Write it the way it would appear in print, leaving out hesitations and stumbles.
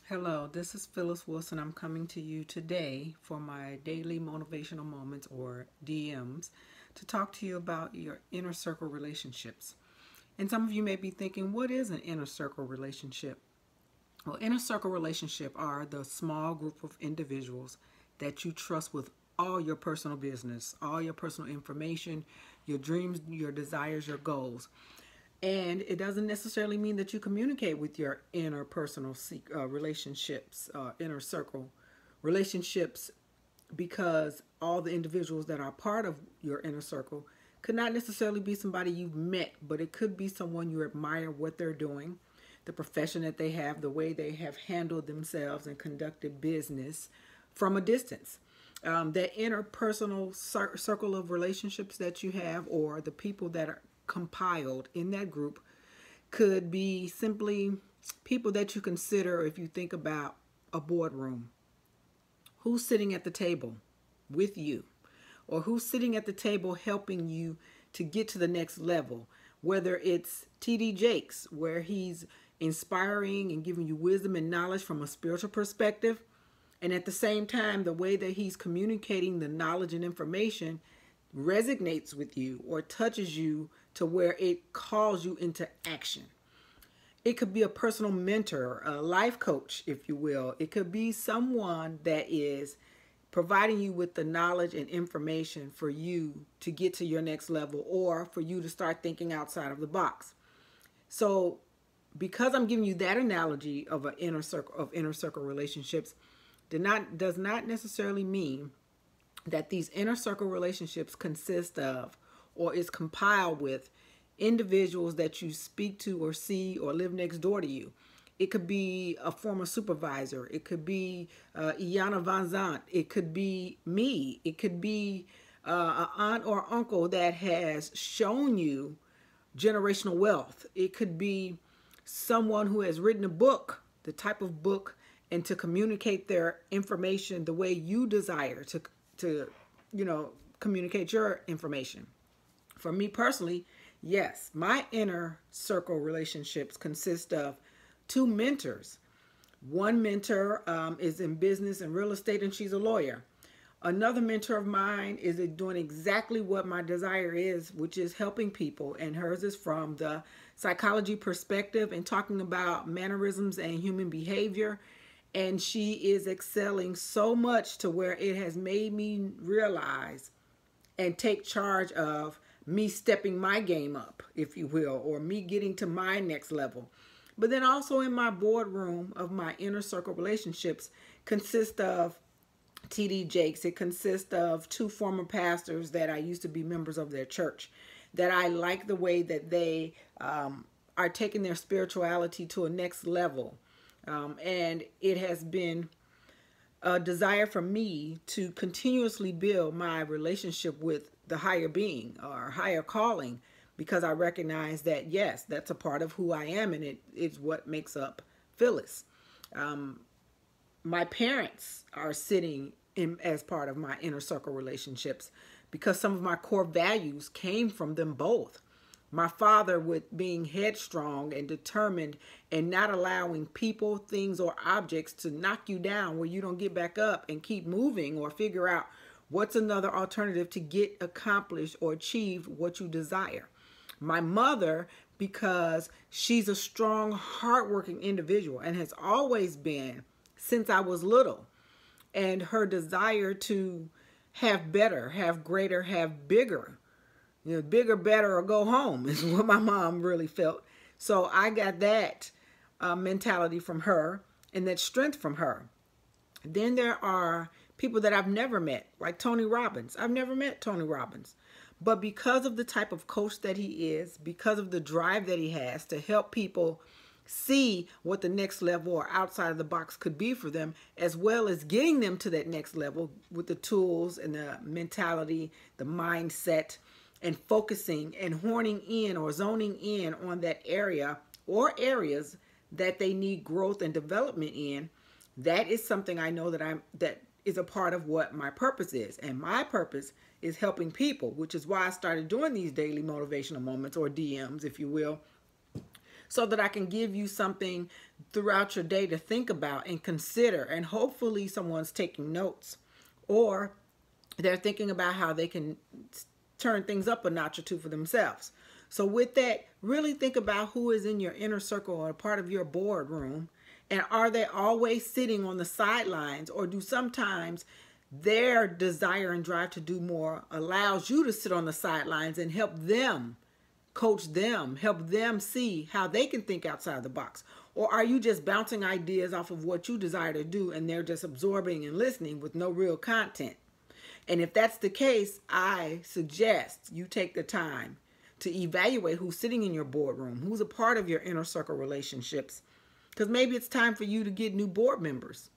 Hello, this is Phyllis Wilson. I'm coming to you today for my daily motivational moments or DMs to talk to you about your inner circle relationships. And some of you may be thinking, what is an inner circle relationship? Well, inner circle relationship are the small group of individuals that you trust with all your personal business, all your personal information, your dreams, your desires, your goals. And it doesn't necessarily mean that you communicate with your interpersonal relationships, inner circle relationships, because all the individuals that are part of your inner circle could not necessarily be somebody you've met, but it could be someone you admire what they're doing, the profession that they have, the way they have handled themselves and conducted business from a distance. That interpersonal circle of relationships that you have, or the people that are compiled in that group, could be simply people that you consider if you think about a boardroom. Who's sitting at the table with you? Or who's sitting at the table helping you to get to the next level? Whether it's TD Jakes, where he's inspiring and giving you wisdom and knowledge from a spiritual perspective, and at the same time, the way that he's communicating the knowledge and information resonates with you or touches you to where it calls you into action. It could be a personal mentor, a life coach, if you will. It could be someone that is providing you with the knowledge and information for you to get to your next level, or for you to start thinking outside of the box. So because I'm giving you that analogy of an inner circle relationships, does not necessarily mean that these inner circle relationships consist of or is compiled with individuals that you speak to or see or live next door to you. It could be a former supervisor. It could be Iana Van Zant. It could be me. It could be an aunt or uncle that has shown you generational wealth. It could be someone who has written a book, the type of book, and to communicate their information the way you desire to communicate your information. For me personally, yes, my inner circle relationships consist of two mentors. One mentor is in business and real estate, and she's a lawyer. Another mentor of mine is doing exactly what my desire is, which is helping people, and hers is from the psychology perspective and talking about mannerisms and human behavior. And she is excelling so much to where it has made me realize and take charge of me stepping my game up, if you will, or me getting to my next level. But then also in my boardroom of my inner circle relationships consist of TD Jakes. It consists of two former pastors that I used to be members of their church, that I like the way that they are taking their spirituality to a next level. And it has been a desire for me to continuously build my relationship with the higher being or higher calling, because I recognize that, yes, that's a part of who I am, and it's what makes up Phyllis. My parents are sitting in as part of my inner circle relationships because some of my core values came from them both. My father, with being headstrong and determined and not allowing people, things, or objects to knock you down where you don't get back up and keep moving or figure out what's another alternative to get accomplished or achieve what you desire. My mother, because she's a strong, hardworking individual and has always been since I was little. And her desire to have better, have greater, have bigger, bigger, better, or go home is what my mom really felt. So I got that mentality from her and that strength from her. Then there are people that I've never met, like Tony Robbins. I've never met Tony Robbins. But because of the type of coach that he is, because of the drive that he has to help people see what the next level or outside of the box could be for them, as well as getting them to that next level with the tools and the mentality, the mindset, and focusing and horning in or zoning in on that area or areas that they need growth and development in. That is something I know that is a part of what my purpose is. And my purpose is helping people, which is why I started doing these daily motivational moments, or DMs, if you will, so that I can give you something throughout your day to think about and consider. And hopefully someone's taking notes, or they're thinking about how they can turn things up a notch or two for themselves. So with that, really think about who is in your inner circle or part of your boardroom, and are they always sitting on the sidelines, or do sometimes their desire and drive to do more allows you to sit on the sidelines and help them, coach them, help them see how they can think outside the box? Or are you just bouncing ideas off of what you desire to do and they're just absorbing and listening with no real content? And if that's the case, I suggest you take the time to evaluate who's sitting in your boardroom, who's a part of your inner circle relationships, because maybe it's time for you to get new board members.